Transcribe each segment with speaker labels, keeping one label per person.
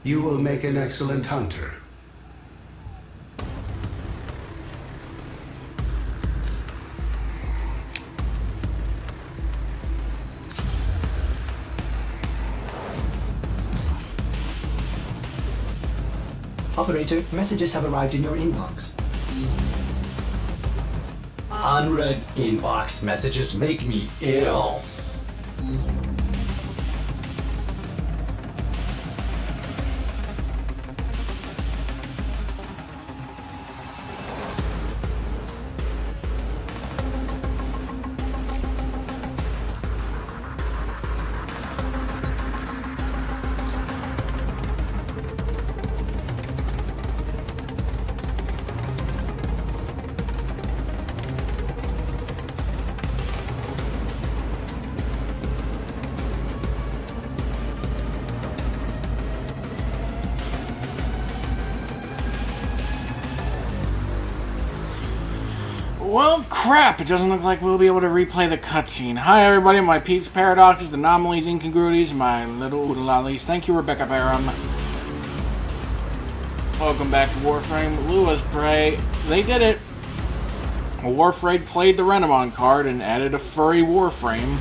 Speaker 1: You will make an excellent hunter.
Speaker 2: Operator, messages have arrived in your inbox.
Speaker 3: Unread inbox messages make me ill.
Speaker 4: Well, crap, it doesn't look like we'll be able to replay the cutscene. Hi, everybody, my peeps, paradoxes, anomalies, incongruities, my little oodalalies. Thank you, Rebecca Barham. Welcome back to Warframe. Lewis Prey. They did it. Warframe played the Renamon card and added a furry Warframe,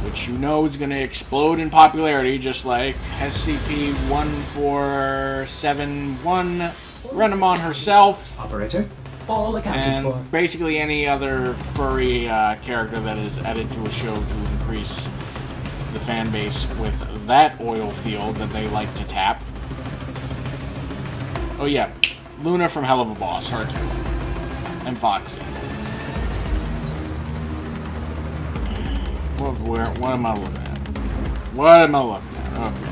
Speaker 4: which you know is going to explode in popularity, just like SCP-1471, Renamon herself.
Speaker 2: Operator, all accounted for.
Speaker 4: And basically any other furry character that is added to a show to increase the fan base with that oil field that they like to tap. Oh yeah, Luna from Hell of a Boss, her too. And Foxy. What am I looking at? What am I looking at? Okay.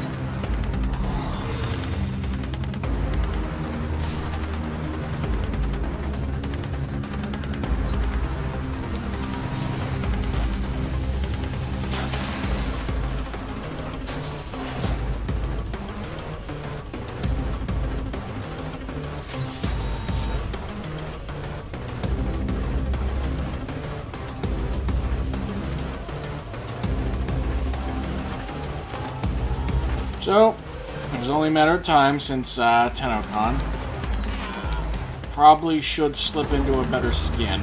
Speaker 4: So, it was only a matter of time since TennoCon. Probably should slip into a better skin.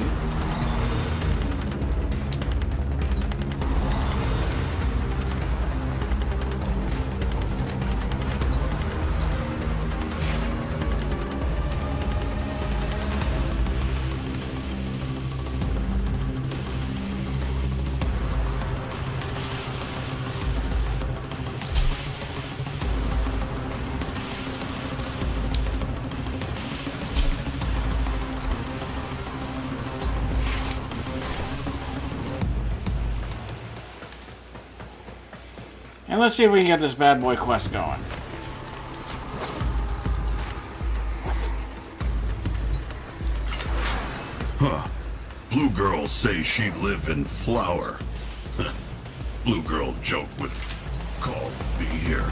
Speaker 4: And let's see if we can get this bad boy quest going.
Speaker 5: Huh. Blue girls say she live in flower. Blue girl joke with call me here.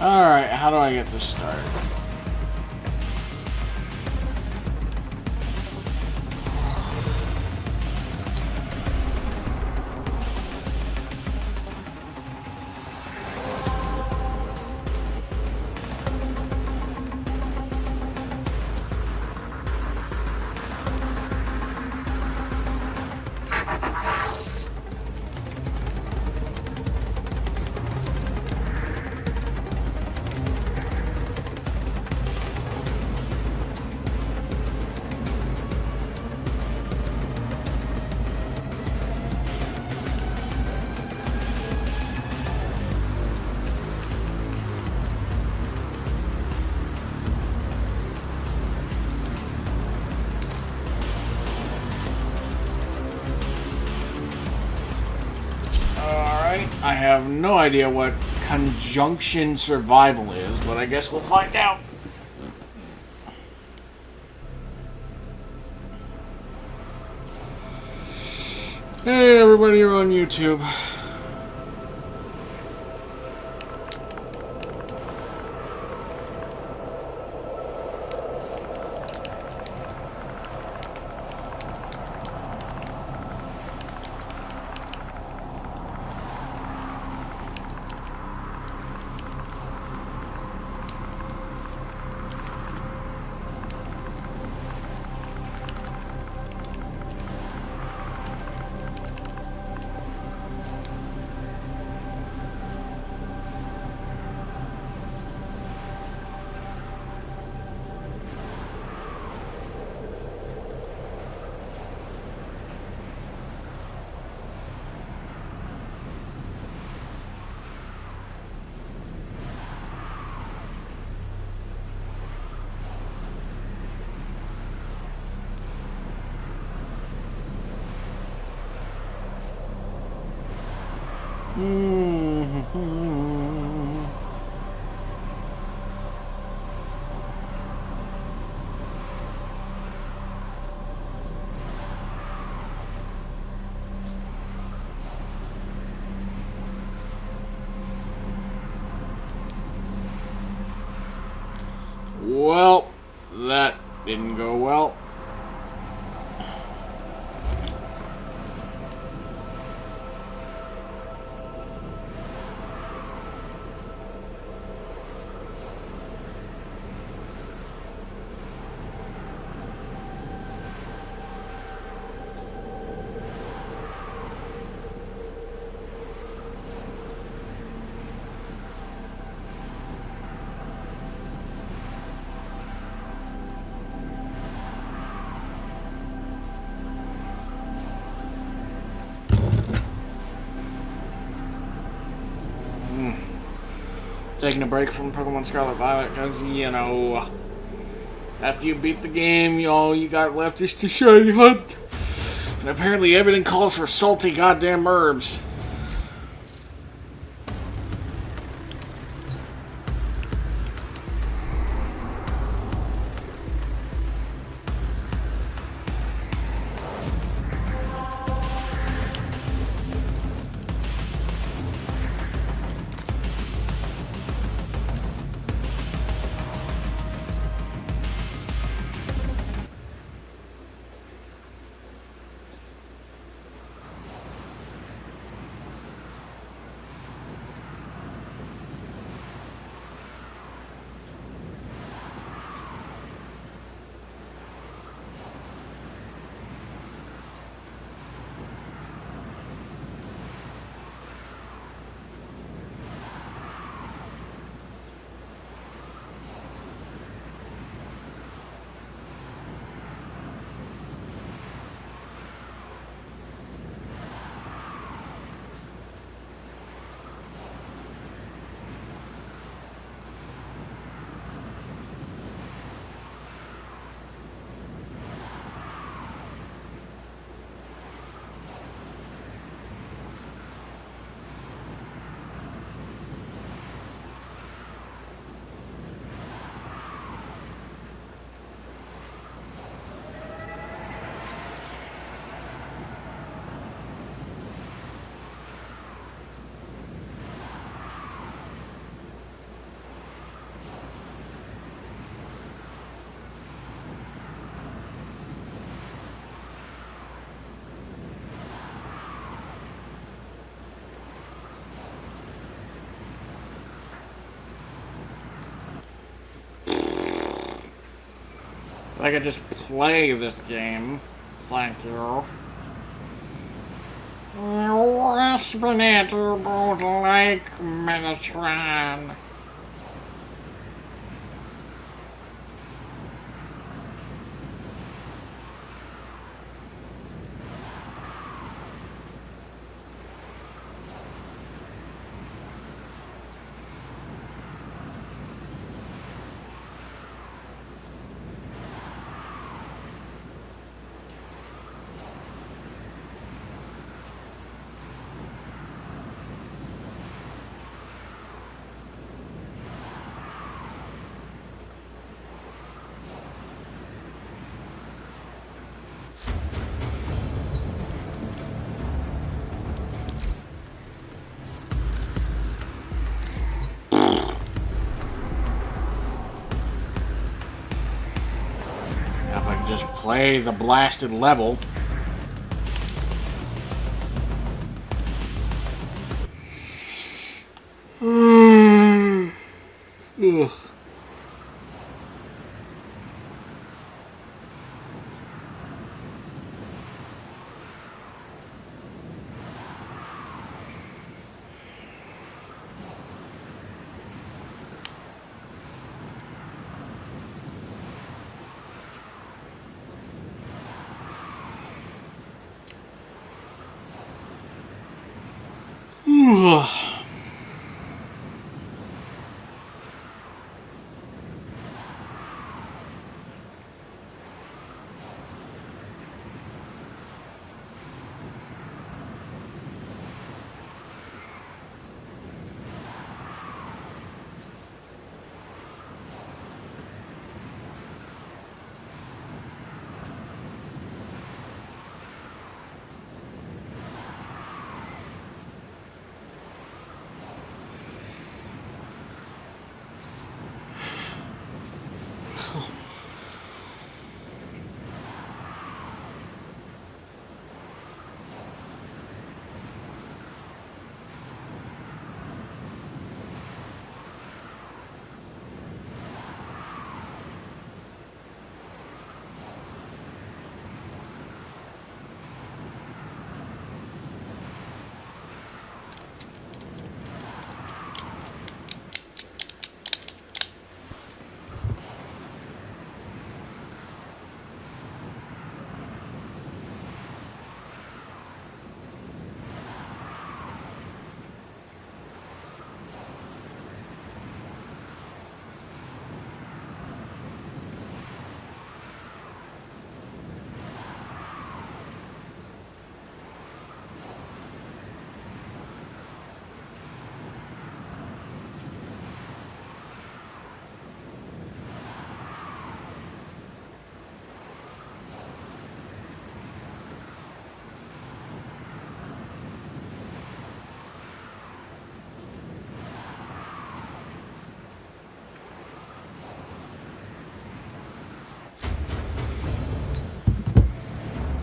Speaker 4: Alright, how do I get this started? I have no idea what conjunction survival is, but I guess we'll find out. Hey everybody, you're on YouTube. Mm-hmm. Well, that didn't go well. Taking a break from Pokemon Scarlet Violet because, you know, after you beat the game, all you got left is to shiny hunt. And apparently everything calls for salty goddamn herbs. I could just play this game. Thank you. Last minute, don't like Metatron. If I can just play the blasted level. Ugh.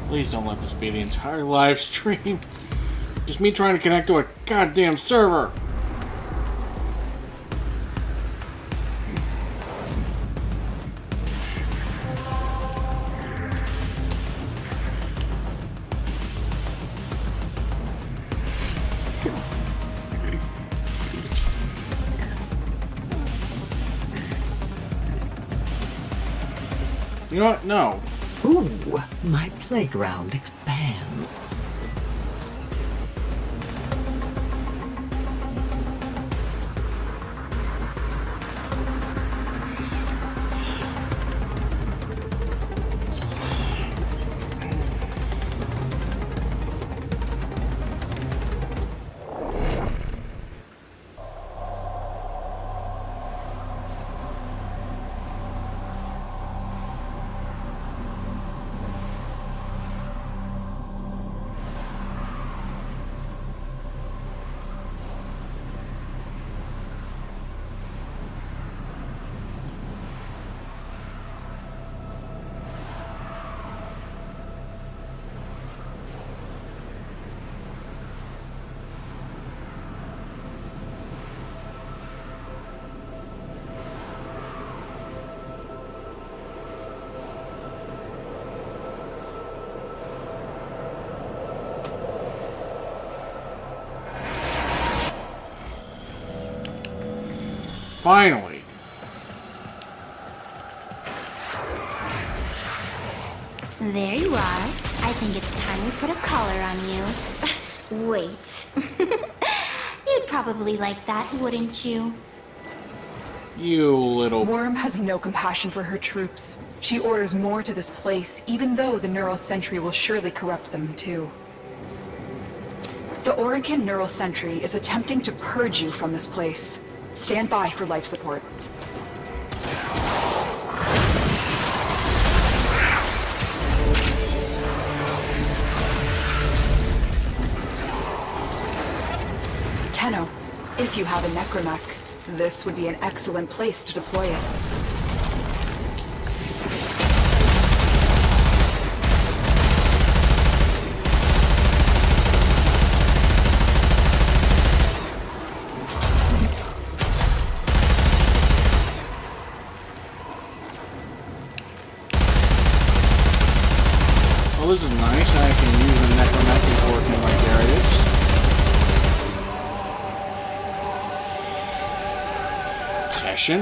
Speaker 4: Please don't let this be the entire live stream. Just me trying to connect to a goddamn server. You know what? No.
Speaker 6: Ooh, my playground expands.
Speaker 4: Finally.
Speaker 7: There you are. I think it's time we put a collar on you. Wait. You'd probably like that, wouldn't you?
Speaker 4: You little...
Speaker 8: Worm has no compassion for her troops. She orders more to this place, even though the Neural Sentry will surely corrupt them too. The Orokin Neural Sentry is attempting to purge you from this place. Stand by for life support. Tenno, if you have a necromech, this would be an excellent place to deploy it.
Speaker 4: Well, this is nice. I can use a necromantic working like Darius. Teshin.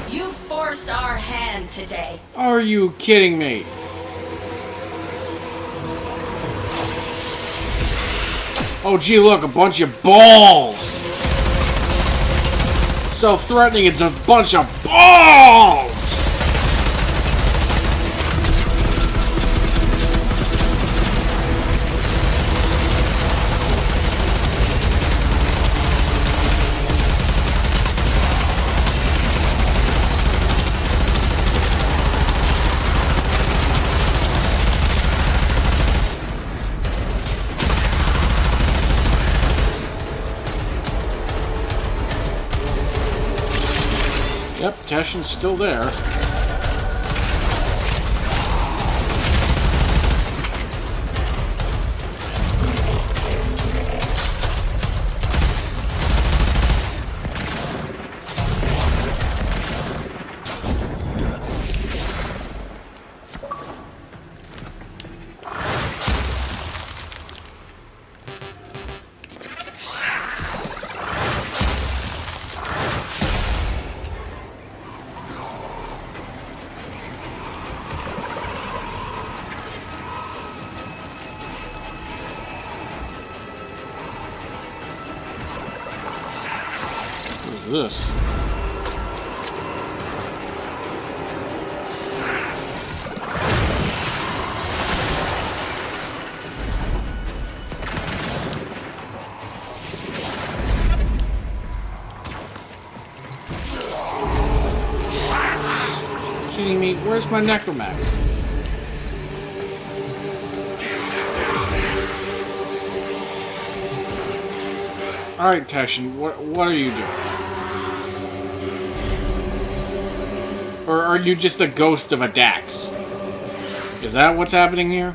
Speaker 9: You forced our hand today.
Speaker 4: Are you kidding me? Oh gee, look, a bunch of balls! So threatening, it's a bunch of balls! Yep, Teshin's still there. What is this? kidding me? Where's my necromech? Alright, Teshin, what are you doing? Or are you just a ghost of a Dax? Is that what's happening here?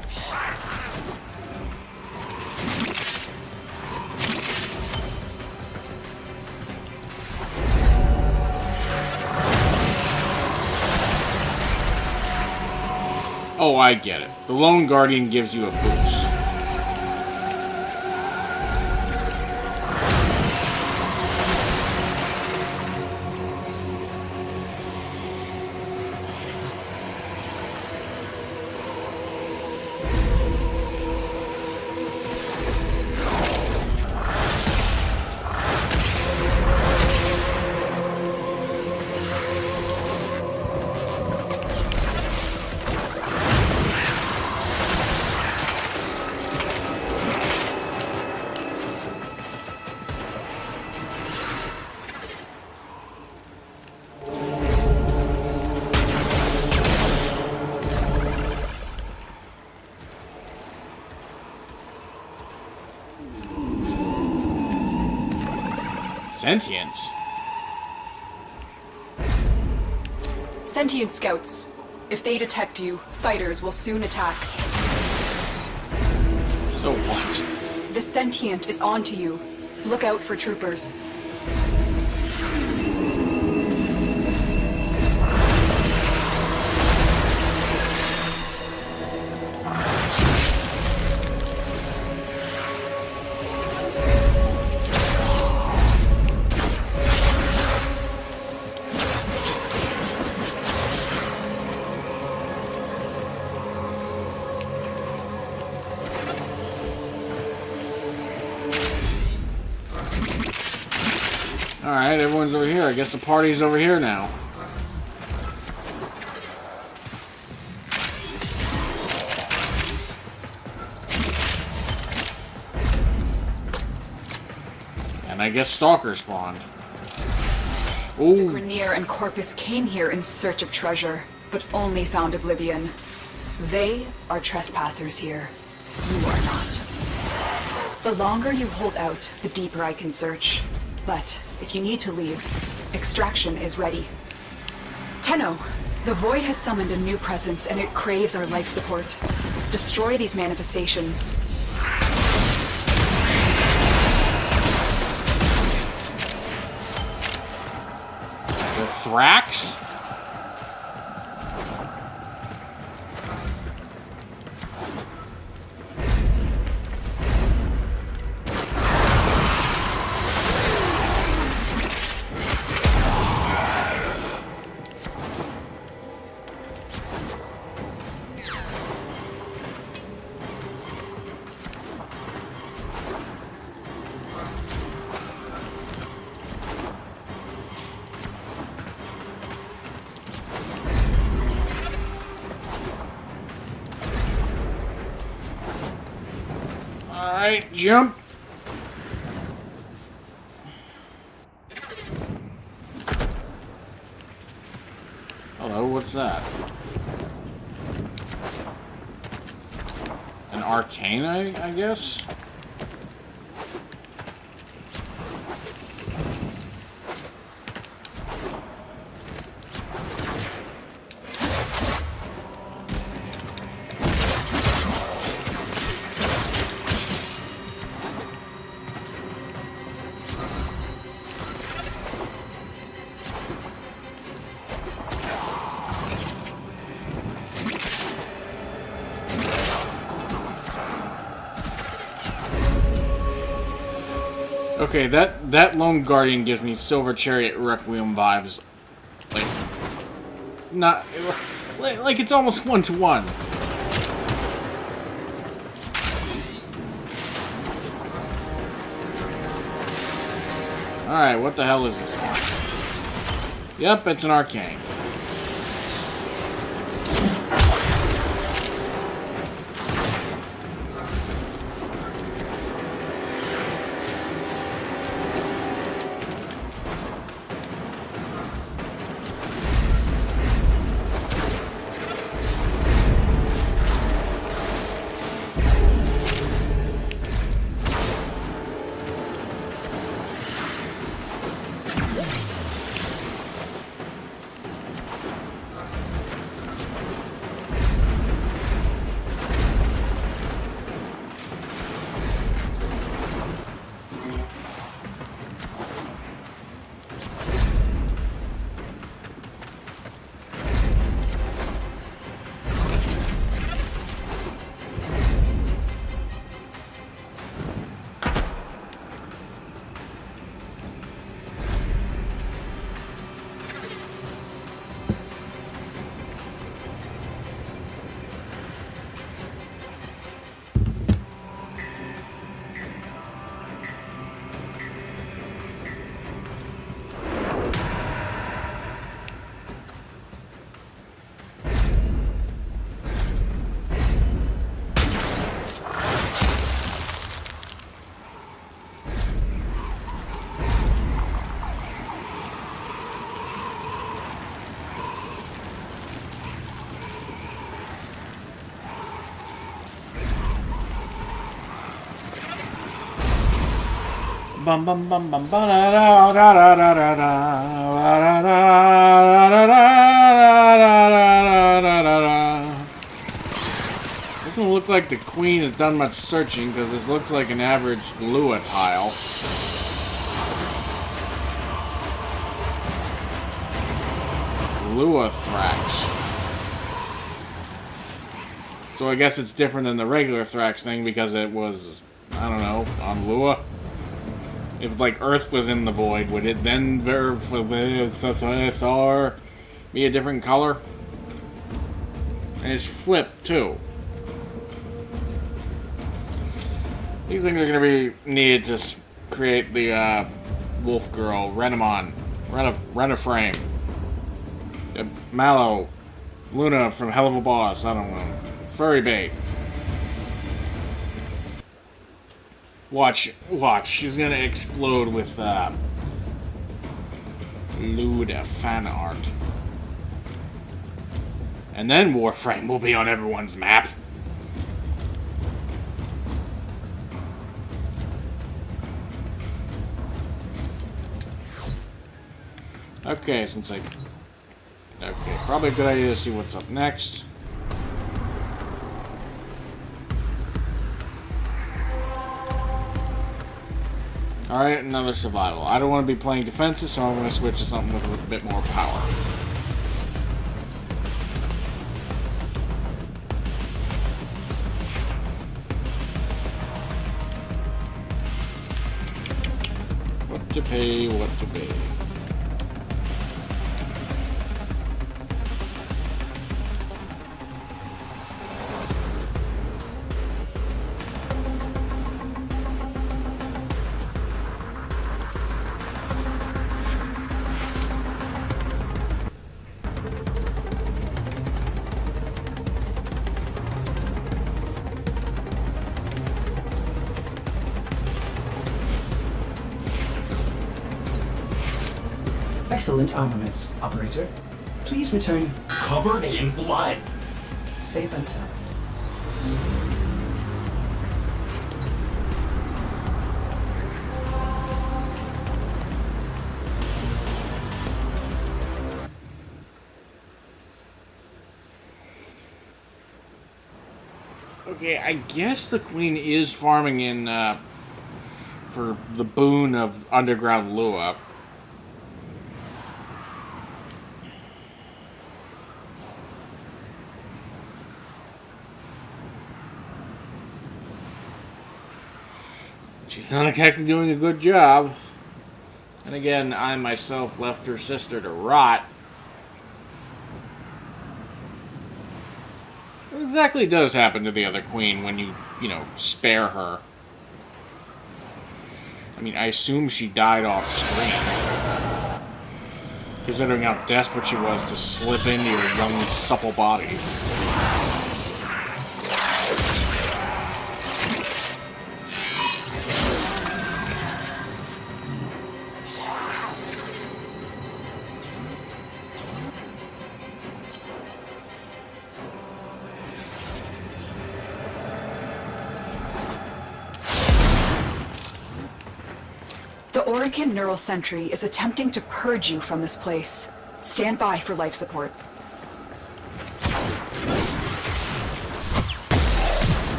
Speaker 4: Oh, I get it. The Lone Guardian gives you a boost. Sentience?
Speaker 8: Sentient scouts. If they detect you, fighters will soon attack.
Speaker 4: So what?
Speaker 8: The sentient is onto you. Look out for troopers.
Speaker 4: Alright, everyone's over here. I guess the party's over here now. And I guess Stalker spawned. Ooh.
Speaker 8: Grineer and Corpus came here in search of treasure, but only found oblivion. They are trespassers here. You are not. The longer you hold out, the deeper I can search. But if you need to leave, extraction is ready. Tenno, the Void has summoned a new presence and it craves our life support. Destroy these manifestations.
Speaker 4: The Thrax? Alright, jump. Hello, what's that? An arcane, I guess? Okay, that Lone Guardian gives me Silver Chariot Requiem vibes. Like, not... Like, it's almost one-to-one. Alright, what the hell is this thing? Yep, it's an arcane. bum bum bum bum ba da da da da da da da da da da da. Doesn't look like the queen has done much searching because this looks like an average Lua tile. Lua Thrax. So I guess it's different than the regular Thrax thing because it was, I don't know, on Lua. If like Earth was in the void, would it then be a different color? And it's flipped too. These things are going to be needed to create the Wolf Girl, Renamon, Renaframe, Mallow, Luna from Hell of a Boss, I don't know, Furry Bait. Watch, she's going to explode with lewd fan art. And then Warframe will be on everyone's map. Okay, okay, probably a good idea to see what's up next. Alright, another survival. I don't want to be playing defensive, so I'm going to switch to something with a bit more power. What to pay, what to pay.
Speaker 2: Excellent armaments, operator. Please return
Speaker 3: Covered in blood.
Speaker 2: safe and sound.
Speaker 4: Okay, I guess the queen is farming in, for the boon of underground Lua. She's not exactly doing a good job. And again, I myself left her sister to rot. What exactly does happen to the other queen when you know, spare her? I mean, I assume she died off screen. Considering how desperate she was to slip into your young, supple body.
Speaker 8: The Orokin Neural Sentry is attempting to purge you from this place. Stand by for life support.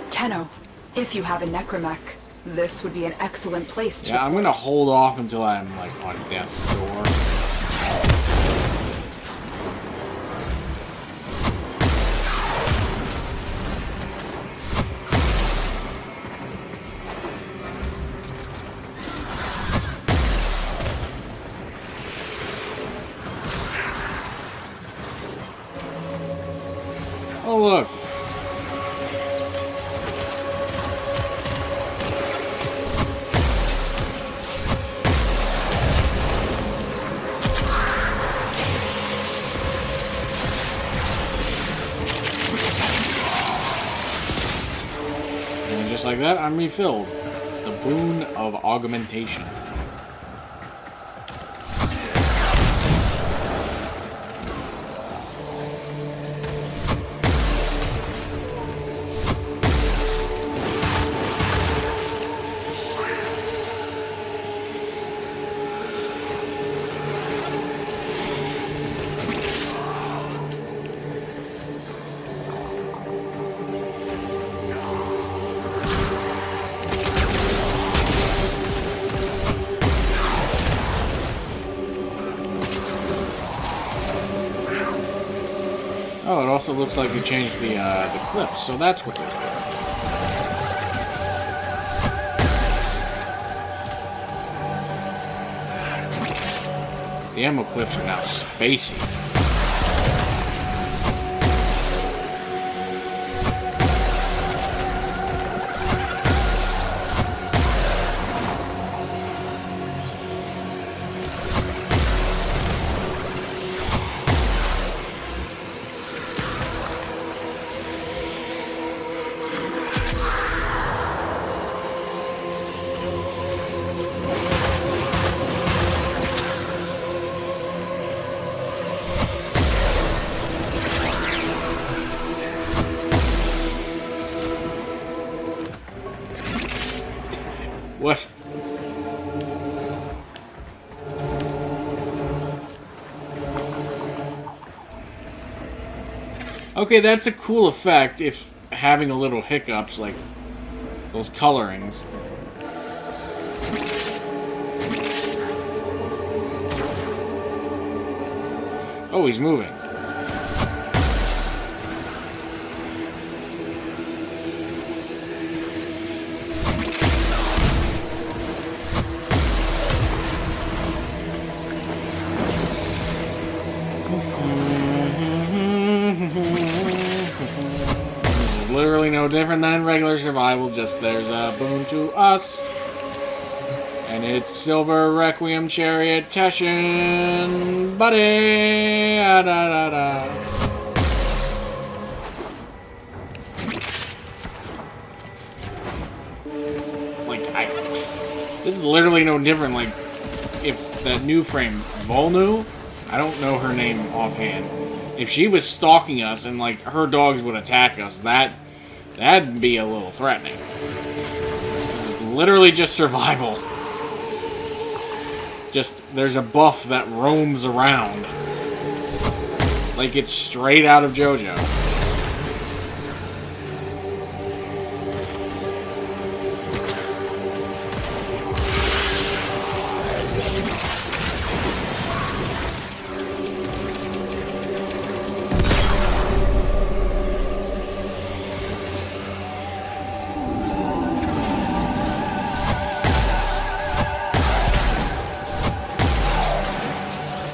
Speaker 8: Tenno, if you have a necromech, this would be an excellent place to...
Speaker 4: Yeah, I'm gonna hold off until I'm, like, on death's door. Oh, look. And just like that, I'm refilled. The boon of augmentation. it also looks like they changed the clips, so that's what those were. The ammo clips are now spacey. What? Okay, that's a cool effect if having a little hiccups like those colorings. Oh, he's moving. Literally no different than regular survival, just there's a boon to us. And it's Silver Requiem Chariot Teshin, buddy! Da, da, da. Like, this is literally no different, like, if that new frame, Volnu, I don't know her name offhand. If she was stalking us and, like, her dogs would attack us, that'd be a little threatening. Literally just survival. Just, there's a buff that roams around. Like it's straight out of JoJo.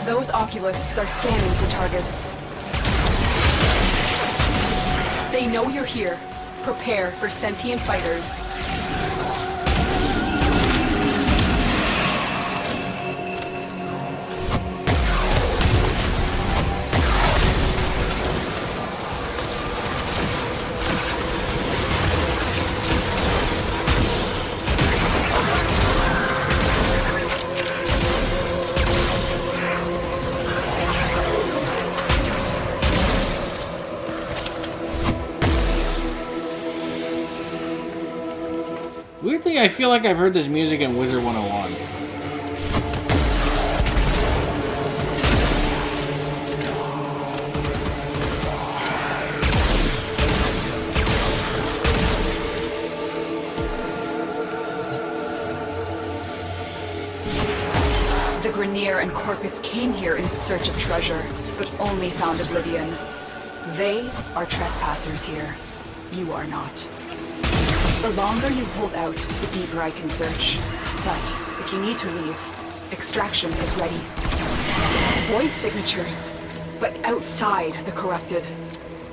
Speaker 8: Those oculists are scanning for targets. They know you're here. Prepare for sentient fighters.
Speaker 4: Weirdly, I feel like I've heard this music in Wizard 101.
Speaker 8: The Grineer and Corpus came here in search of treasure, but only found oblivion. They are trespassers here. You are not. The longer you hold out, the deeper I can search. But if you need to leave, extraction is ready. Void signatures, but outside the corrupted.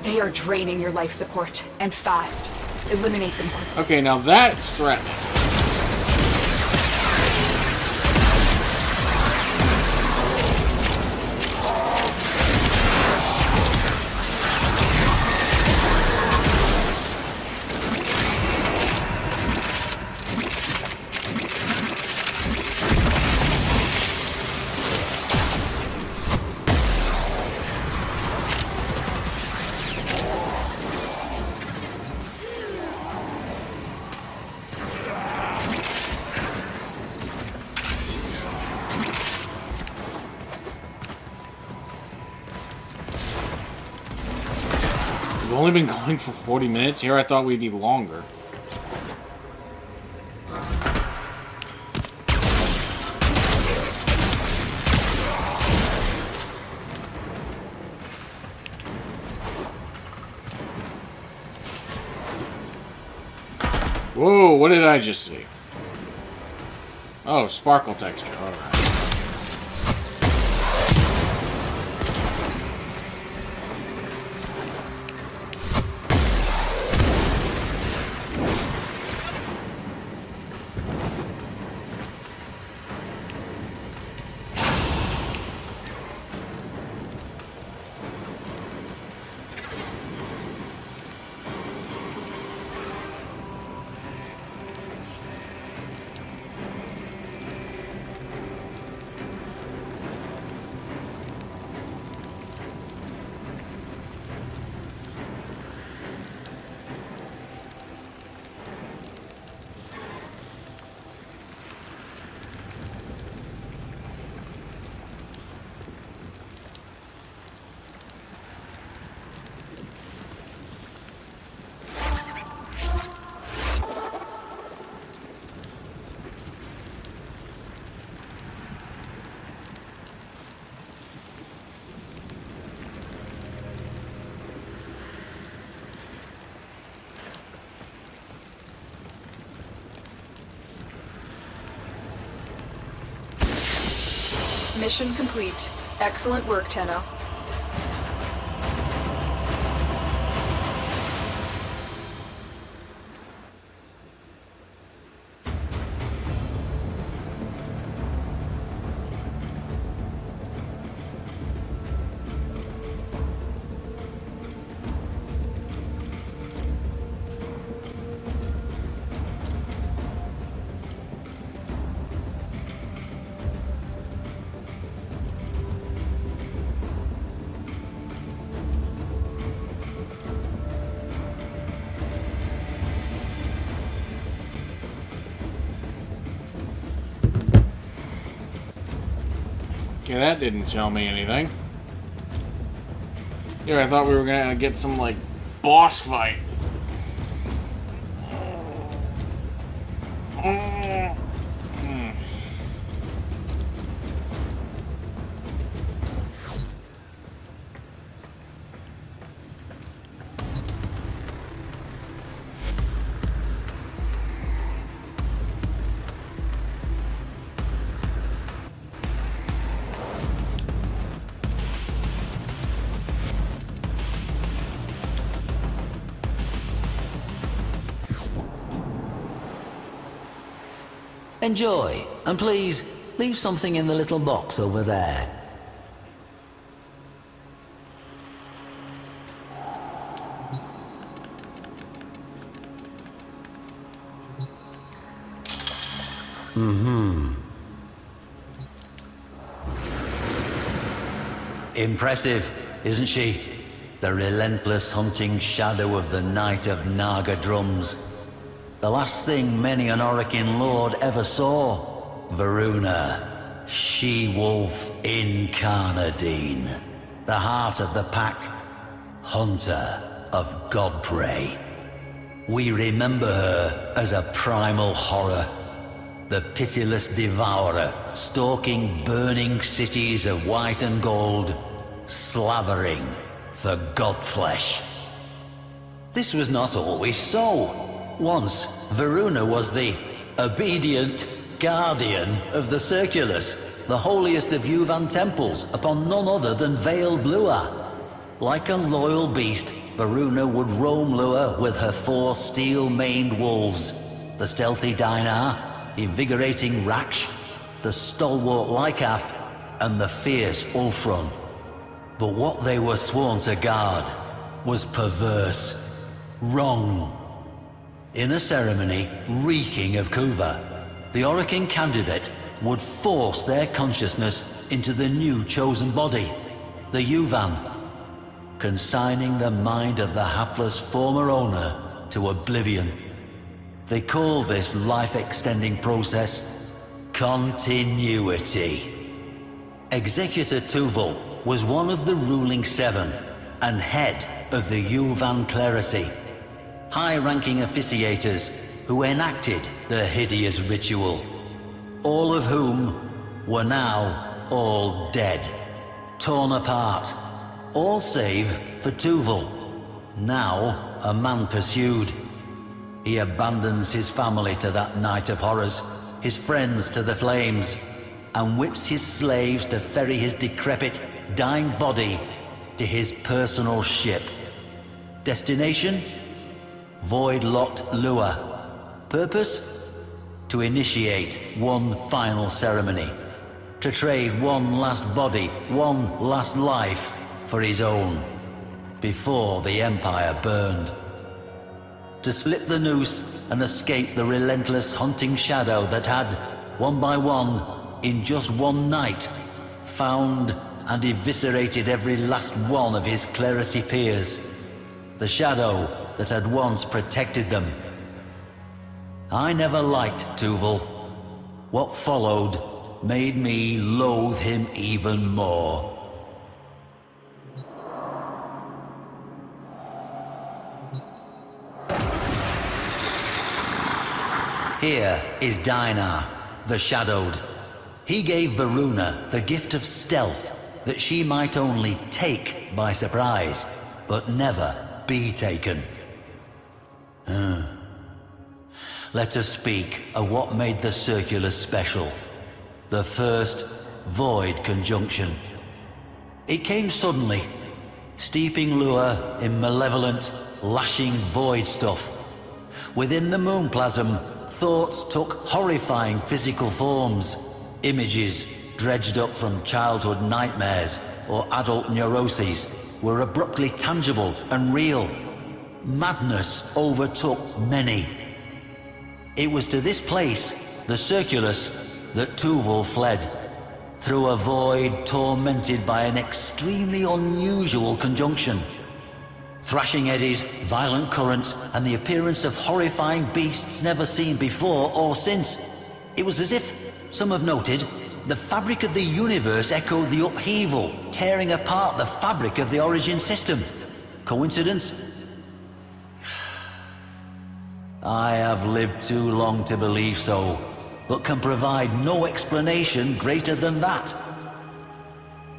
Speaker 8: They are draining your life support, and fast. Eliminate them quickly.
Speaker 4: Okay, now that's threatening. We've only been going for 40 minutes. Here I thought we'd be longer. Whoa, what did I just see? Oh, sparkle texture. Alright.
Speaker 8: Mission complete. Excellent work, Tenno.
Speaker 4: Okay, that didn't tell me anything. Yeah, I thought we were gonna get some, like, boss fight.
Speaker 10: Enjoy, and please, leave something in the little box over there. Impressive, isn't she? The relentless hunting shadow of the Knight of Naga Drums. The last thing many an Orokin lord ever saw. Varuna, she-wolf incarnadine. The heart of the pack, hunter of godprey. We remember her as a primal horror. The pitiless devourer, stalking burning cities of white and gold, slavering for godflesh. This was not always so. Once, Varuna was the obedient guardian of the Circulus, the holiest of Yuvan temples, upon none other than veiled Lua. Like a loyal beast, Varuna would roam Lua with her 4 steel-maned wolves, the stealthy Dinar, the invigorating Raksh, the stalwart Lycath, and the fierce Ulfron. But what they were sworn to guard was perverse, wrong. In a ceremony reeking of Kuva, the Orokin candidate would force their consciousness into the new chosen body, the Yuvan, consigning the mind of the hapless former owner to oblivion. They call this life-extending process continuity. Executor Tuval was one of the ruling 7 and head of the Yuvan clerisy, high-ranking officiators who enacted the hideous ritual, all of whom were now all dead, torn apart, all save for Tuval, now a man pursued. He abandons his family to that night of horrors, his friends to the flames, and whips his slaves to ferry his decrepit, dying body to his personal ship. Destination? Void-locked Lure. Purpose? To initiate one final ceremony. To trade one last body, one last life for his own, before the Empire burned. To slip the noose and escape the relentless hunting shadow that had, one by one, in just one night, found and eviscerated every last one of his clerisy peers. The shadow that had once protected them. I never liked Tuval. What followed made me loathe him even more. Here is Dinar, the Shadowed. He gave Varuna the gift of stealth, that she might only take by surprise, but never be taken. Let us speak of what made the Circulus special. The first Void Conjunction. It came suddenly, steeping Lure in malevolent, lashing void stuff. Within the moonplasm, thoughts took horrifying physical forms. Images dredged up from childhood nightmares or adult neuroses were abruptly tangible and real. Madness overtook many. It was to this place, the Circulus, that Tuval fled, through a void tormented by an extremely unusual conjunction. Thrashing eddies, violent currents, and the appearance of horrifying beasts never seen before or since. It was as if, some have noted, the fabric of the universe echoed the upheaval, tearing apart the fabric of the origin system. Coincidence? I have lived too long to believe so, but can provide no explanation greater than that.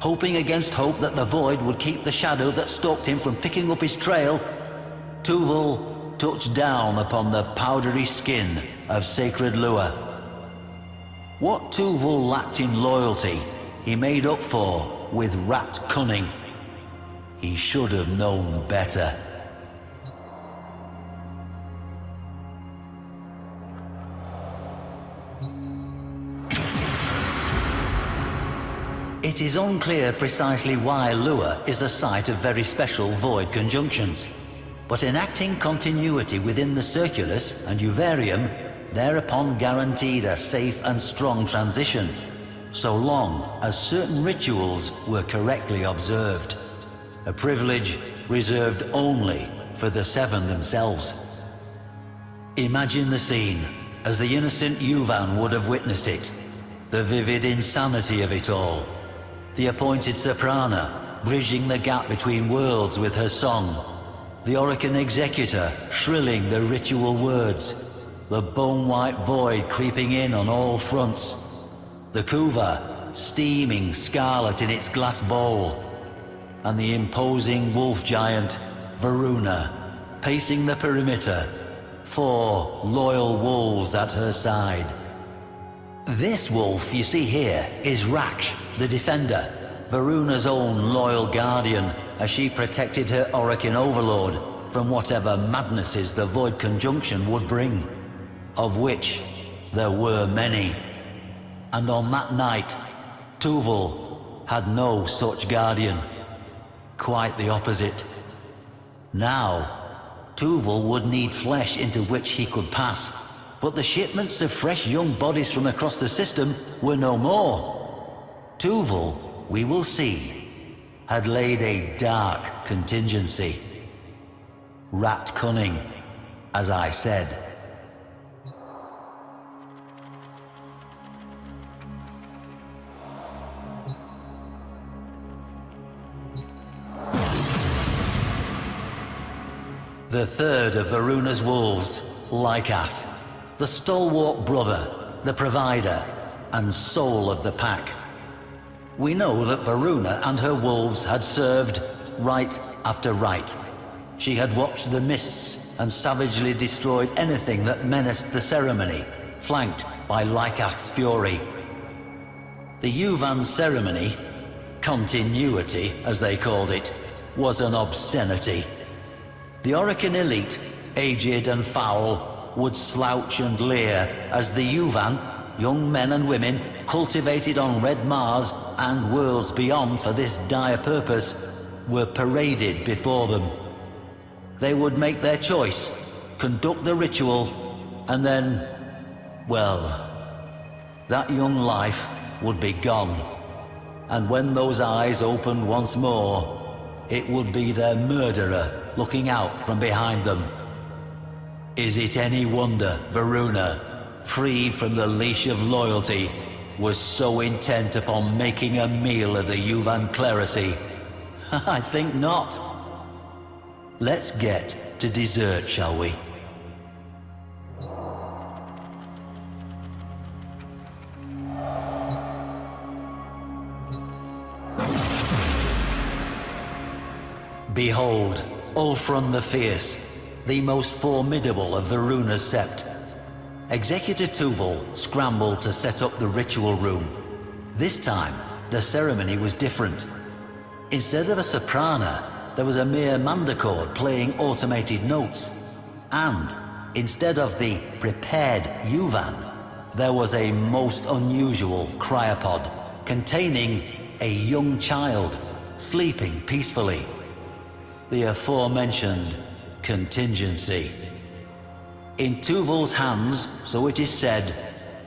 Speaker 10: Hoping against hope that the Void would keep the shadow that stalked him from picking up his trail, Tuval touched down upon the powdery skin of Sacred Lure. What Tuval lacked in loyalty, he made up for with rat cunning. He should have known better. It is unclear precisely why Lure is a site of very special void conjunctions, but enacting continuity within the Circulus and Uvarium thereupon guaranteed a safe and strong transition, so long as certain rituals were correctly observed. A privilege reserved only for the Seven themselves. Imagine the scene as the innocent Yuvan would have witnessed it. The vivid insanity of it all. The appointed soprana bridging the gap between worlds with her song. The Orokin executor shrilling the ritual words. The bone-white void creeping in on all fronts. The Kuva steaming scarlet in its glass bowl. And the imposing wolf giant, Varuna, pacing the perimeter. 4 loyal wolves at her side. This wolf you see here is Raksh, the Defender, Varuna's own loyal guardian, as she protected her Orokin overlord from whatever madnesses the Void Conjunction would bring, of which there were many. And on that night, Tuval had no such guardian. Quite the opposite. Now, Tuval would need flesh into which he could pass, but the shipments of fresh young bodies from across the system were no more. Tuval, we will see, had laid a dark contingency. Rat cunning, as I said. The third of Varuna's wolves, Lycath, the stalwart brother, the provider, and soul of the pack. We know that Varuna and her wolves had served rite after rite. She had watched the mists and savagely destroyed anything that menaced the ceremony, flanked by Lycath's fury. The Yuvan ceremony, continuity as they called it, was an obscenity. The Orokin elite, aged and foul, would slouch and leer as the Yuvan, young men and women cultivated on Red Mars and worlds beyond for this dire purpose, were paraded before them. They would make their choice, conduct the ritual, and then, well, that young life would be gone. And when those eyes opened once more, it would be their murderer looking out from behind them. Is it any wonder Varuna, freed from the leash of loyalty, was so intent upon making a meal of the Yuvan clerisy? I think not. Let's get to dessert, shall we? Behold, Ulfrun the Fierce, the most formidable of Varuna's sept. Executor Tuvul scrambled to set up the ritual room. This time, the ceremony was different. Instead of a soprana, there was a mere mandochord playing automated notes. And, instead of the prepared Yuvan, there was a most unusual cryopod containing a young child, sleeping peacefully. The aforementioned contingency. In Tuvul's hands, so it is said,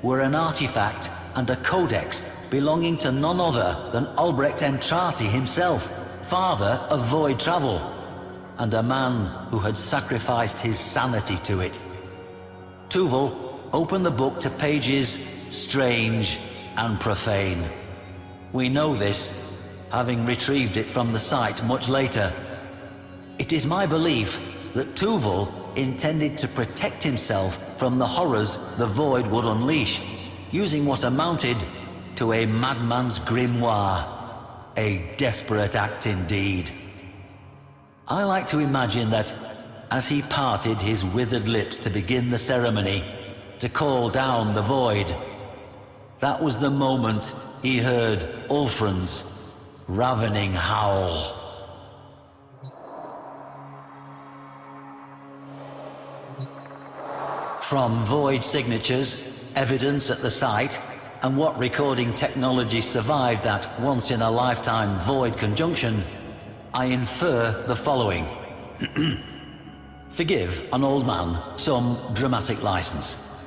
Speaker 10: were an artifact and a codex belonging to none other than Albrecht Entrati himself, father of void travel, and a man who had sacrificed his sanity to it. Tuvul opened the book to pages strange and profane. We know this, having retrieved it from the site much later. It is my belief that Tuvul intended to protect himself from the horrors the Void would unleash, using what amounted to a madman's grimoire. A desperate act indeed. I like to imagine that as he parted his withered lips to begin the ceremony, to call down the Void, that was the moment he heard Ulfrun's ravening howl. From Void signatures, evidence at the site, and what recording technology survived that once-in-a-lifetime Void conjunction, I infer the following. Forgive an old man some dramatic license.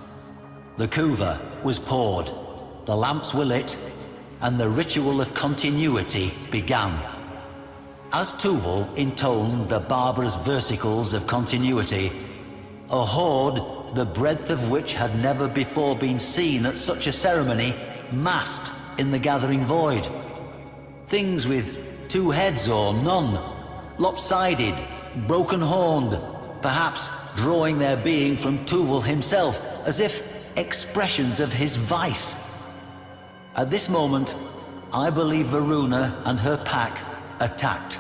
Speaker 10: The kuva was poured, the lamps were lit, and the ritual of continuity began. As Tuvul intoned the barbarous versicles of continuity, a horde the breadth of which had never before been seen at such a ceremony, massed in the gathering void. Things with two heads or none, lopsided, broken-horned, perhaps drawing their being from Tuvul himself, as if expressions of his vice. At this moment, I believe Varuna and her pack attacked,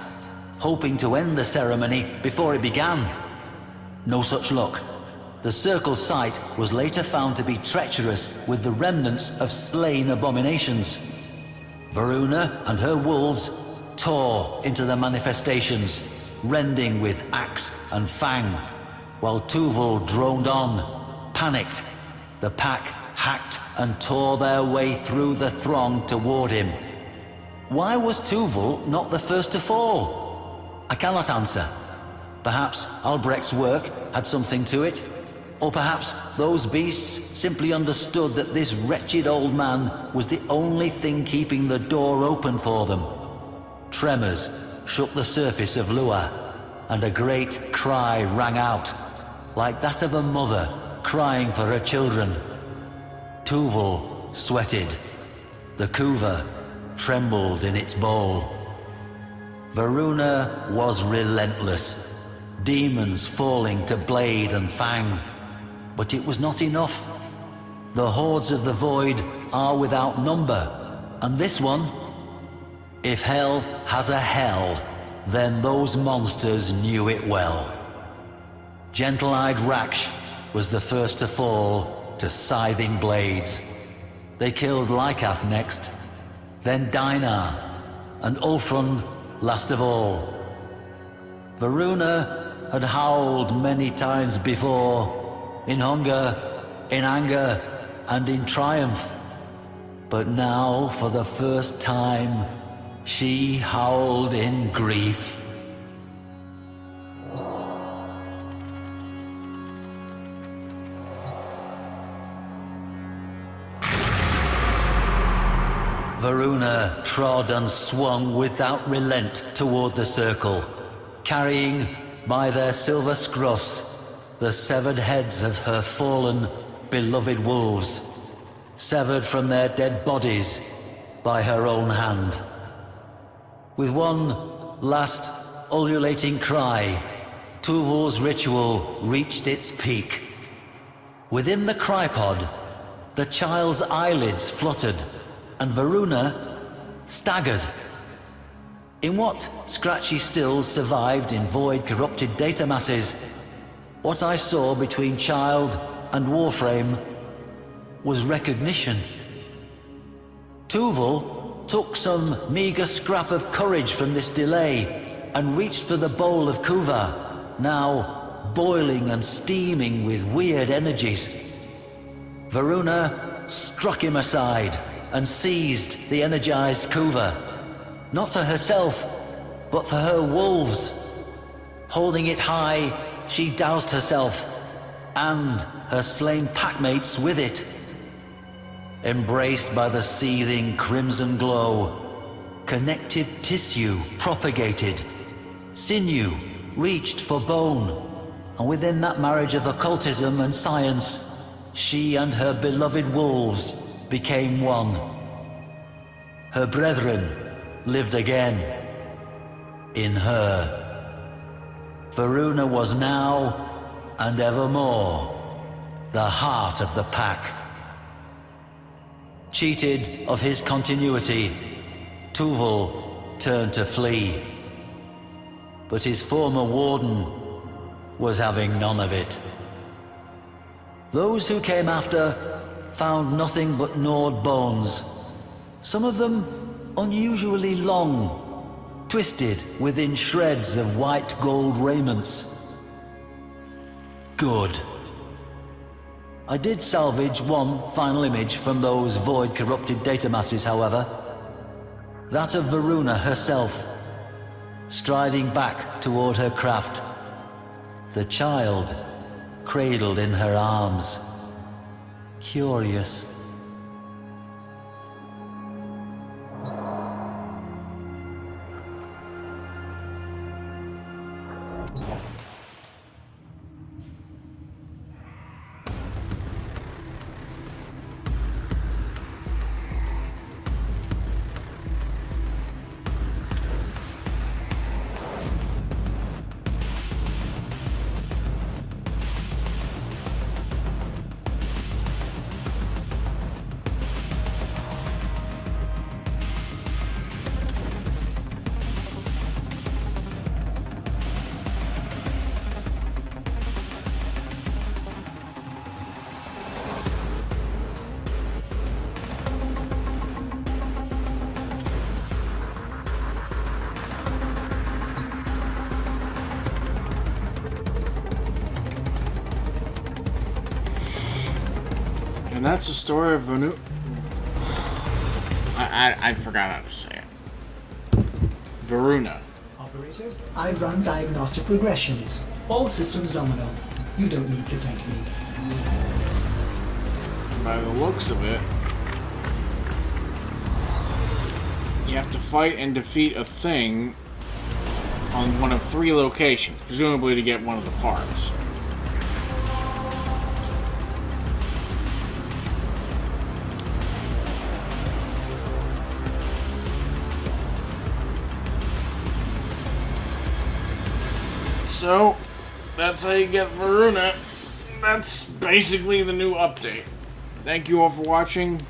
Speaker 10: hoping to end the ceremony before it began. No such luck. The circle's site was later found to be treacherous with the remnants of slain abominations. Varuna and her wolves tore into the manifestations, rending with axe and fang, while Tuvul droned on, panicked. The pack hacked and tore their way through the throng toward him. Why was Tuvul not the first to fall? I cannot answer. Perhaps Albrecht's work had something to it. Or perhaps those beasts simply understood that this wretched old man was the only thing keeping the door open for them. Tremors shook the surface of Lua, and a great cry rang out, like that of a mother crying for her children. Tuvul sweated. The kuva trembled in its bowl. Varuna was relentless, demons falling to blade and fang. But it was not enough. The hordes of the Void are without number, and this one, if hell has a hell, then those monsters knew it well. Gentle-eyed Raksh was the first to fall to scything blades. They killed Lycath next, then Dinar, and Ulfrun last of all. Varuna had howled many times before, in hunger, in anger, and in triumph. But now, for the first time, she howled in grief. Varuna trod and swung without relent toward the circle, carrying by their silver scruffs the severed heads of her fallen, beloved wolves, severed from their dead bodies by her own hand. With one last ululating cry, Tuval's ritual reached its peak. Within the crypod, the child's eyelids fluttered, and Varuna staggered. In what scratchy stills survived in void-corrupted data masses, what I saw between child and Warframe was recognition. Tuval took some meager scrap of courage from this delay and reached for the bowl of Kuva, now boiling and steaming with weird energies. Varuna struck him aside and seized the energized Kuva, not for herself, but for her wolves. Holding it high, she doused herself and her slain packmates with it. Embraced by the seething crimson glow, connective tissue propagated, sinew reached for bone, and within that marriage of occultism and science, she and her beloved wolves became one. Her brethren lived again in her. Varuna was now and evermore the heart of the pack. Cheated of his continuity, Tuval turned to flee. But his former warden was having none of it. Those who came after found nothing but gnawed bones, some of them unusually long, twisted within shreds of white gold raiments. Good. I did salvage one final image from those void-corrupted data masses, however. That of Varuna herself, striding back toward her craft, the child cradled in her arms. Curious.
Speaker 4: And that's the story of Vanu. I forgot how to say it. Varuna.
Speaker 2: Operator, I run diagnostic regressions. All systems nominal. You don't need to thank me.
Speaker 4: By the looks of it, you have to fight and defeat a thing on one of 3 locations, presumably to get one of the parts. So, that's how you get Varuna. That's basically the new update. Thank you all for watching.